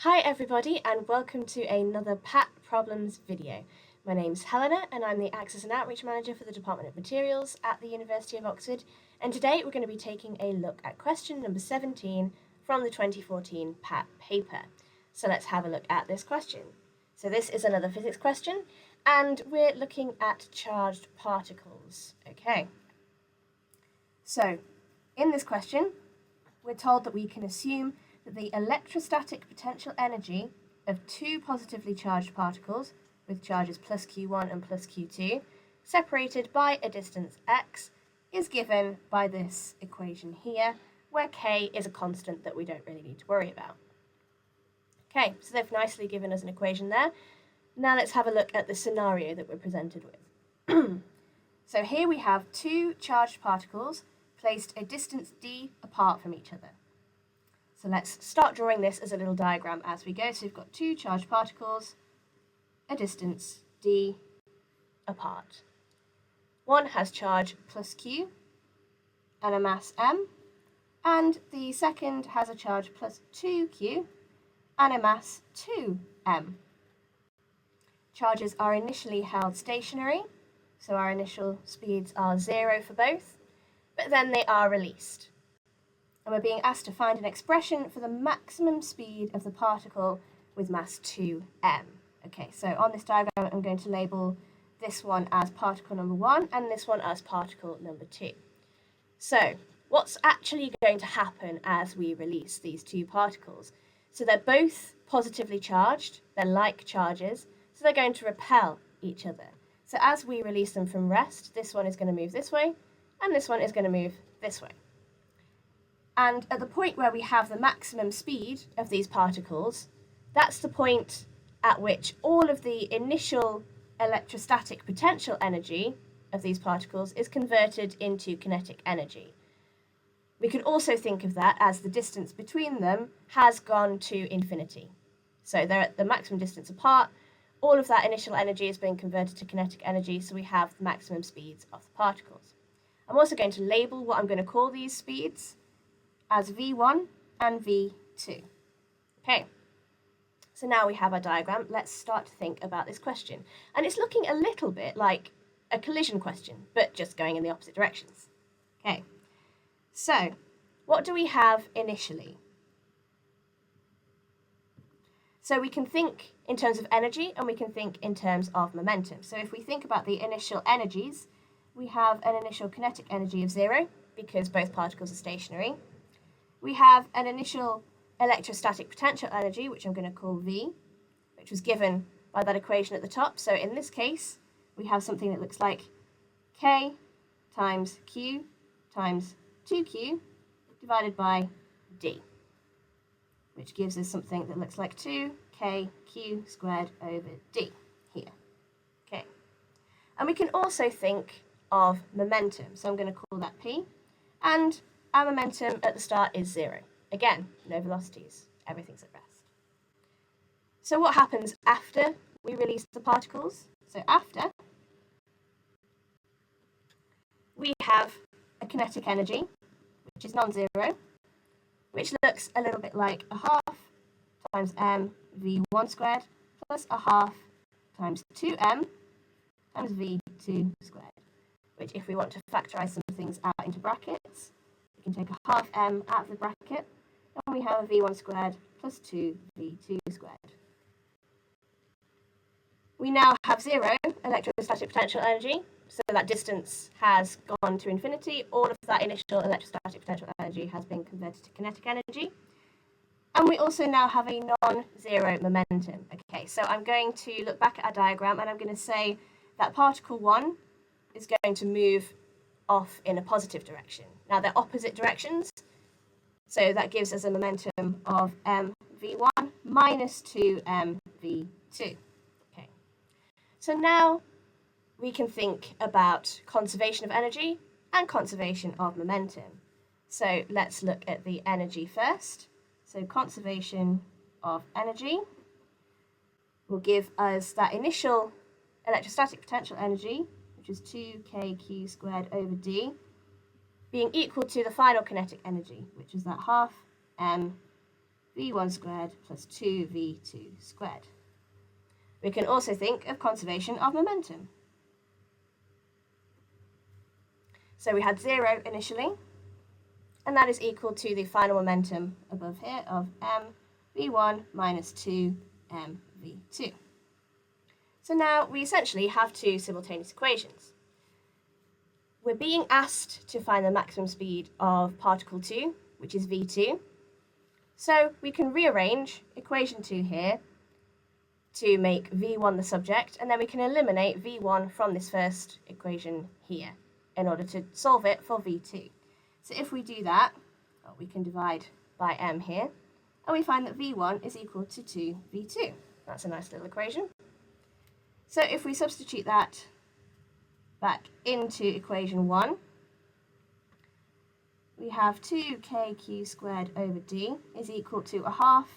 Hi everybody and welcome to another PAT Problems video. My name's Helena and I'm the Access and Outreach Manager for the Department of Materials at the University of Oxford, and today we're going to be taking a look at question number 17 from the 2014 PAT paper. So let's have a look at this question. So this is another physics question and we're looking at charged particles. Okay. So in this question we're told that we can assume that the electrostatic potential energy of two positively charged particles with charges plus Q1 and plus Q2 separated by a distance x is given by this equation here, where K is a constant that we don't really need to worry about. Okay, so they've nicely given us an equation there. Now let's have a look at the scenario that we're presented with. So here we have two charged particles placed a distance d apart from each other. So let's start drawing this as a little diagram as we go. So we've got two charged particles, a distance d apart. One has charge plus q and a mass m, and the second has a charge plus 2q and a mass 2m. Charges are initially held stationary, so our initial speeds are 0 for both, but then they are released. And we're being asked to find an expression for the maximum speed of the particle with mass 2m. Okay, so on this diagram I'm going to label this one as particle number 1 and this one as particle number 2. So what's actually going to happen as we release these two particles? So they're both positively charged, they're like charges, so they're going to repel each other. So as we release them from rest, this one is going to move this way and this one is going to move this way. And at the point where we have the maximum speed of these particles, that's the point at which all of the initial electrostatic potential energy of these particles is converted into kinetic energy. We could also think of that as the distance between them has gone to infinity. So they're at the maximum distance apart, all of that initial energy is being converted to kinetic energy, so we have the maximum speeds of the particles. I'm also going to label what I'm going to call these speeds as V1 and V2. Okay, so now we have our diagram. Let's start to think about this question. And it's looking a little bit like a collision question, but just going in the opposite directions. Okay, so what do we have initially? So we can think in terms of energy and we can think in terms of momentum. So if we think about the initial energies, we have an initial kinetic energy of 0 because both particles are stationary. We have an initial electrostatic potential energy, which I'm going to call V, which was given by that equation at the top. So in this case, we have something that looks like K times Q times 2Q divided by D, which gives us something that looks like 2KQ squared over D here. Okay. And we can also think of momentum. So I'm going to call that P. And our momentum at the start is 0. Again, no velocities, everything's at rest. So what happens after we release the particles? So after, we have a kinetic energy, which is non-zero, which looks a little bit like a half times m v1 squared plus a half times 2m times v2 squared, which if we want to factorize some things out into brackets, we can take a half m out of the bracket, and we have a v1 squared plus 2v2 squared. We now have 0 electrostatic potential energy, so that distance has gone to infinity. All of that initial electrostatic potential energy has been converted to kinetic energy. And we also now have a non-zero momentum. Okay, so I'm going to look back at our diagram and I'm going to say that particle 1 is going to move off in a positive direction. Now they're opposite directions, so that gives us a momentum of mv1 minus 2mv2. Okay, so now we can think about conservation of energy and conservation of momentum. So let's look at the energy first. So conservation of energy will give us that initial electrostatic potential energy, which is 2kq squared over d, being equal to the final kinetic energy, which is that half m v1 squared plus 2v2 squared. We can also think of conservation of momentum. So we had 0 initially, and that is equal to the final momentum above here of mv1 minus 2mv2. So now we essentially have two simultaneous equations. We're being asked to find the maximum speed of particle 2, which is v2. So we can rearrange equation 2 here to make v1 the subject, and then we can eliminate v1 from this first equation here in order to solve it for v2. So if we do that, we can divide by m here, and we find that v1 is equal to 2v2. That's a nice little equation. So if we substitute that back into equation 1, we have 2kq squared over d is equal to a half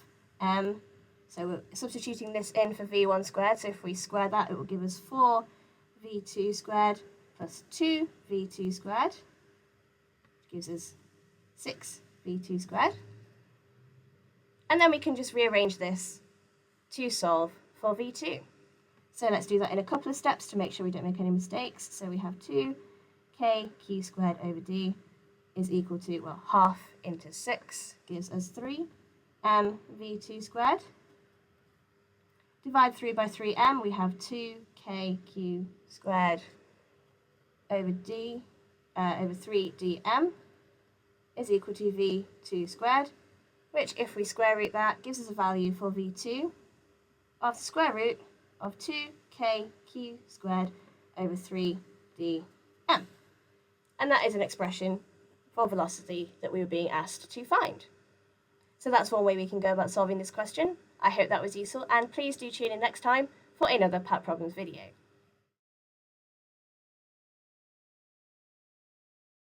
m. So we're substituting this in for v1 squared, so if we square that, it will give us 4v2 squared plus 2v2 squared, which gives us 6v2 squared. And then we can just rearrange this to solve for v2. So let's do that in a couple of steps to make sure we don't make any mistakes. So we have 2kq squared over d is equal to, well, half into 6 gives us 3mv2 squared. Divide through by 3m, we have 2kq squared over d over 3dm is equal to v2 squared, which, if we square root that, gives us a value for v2 of the square root of 2kq squared over 3dm. And that is an expression for velocity that we were being asked to find. So that's one way we can go about solving this question. I hope that was useful, and please do tune in next time for another PAT Problems video.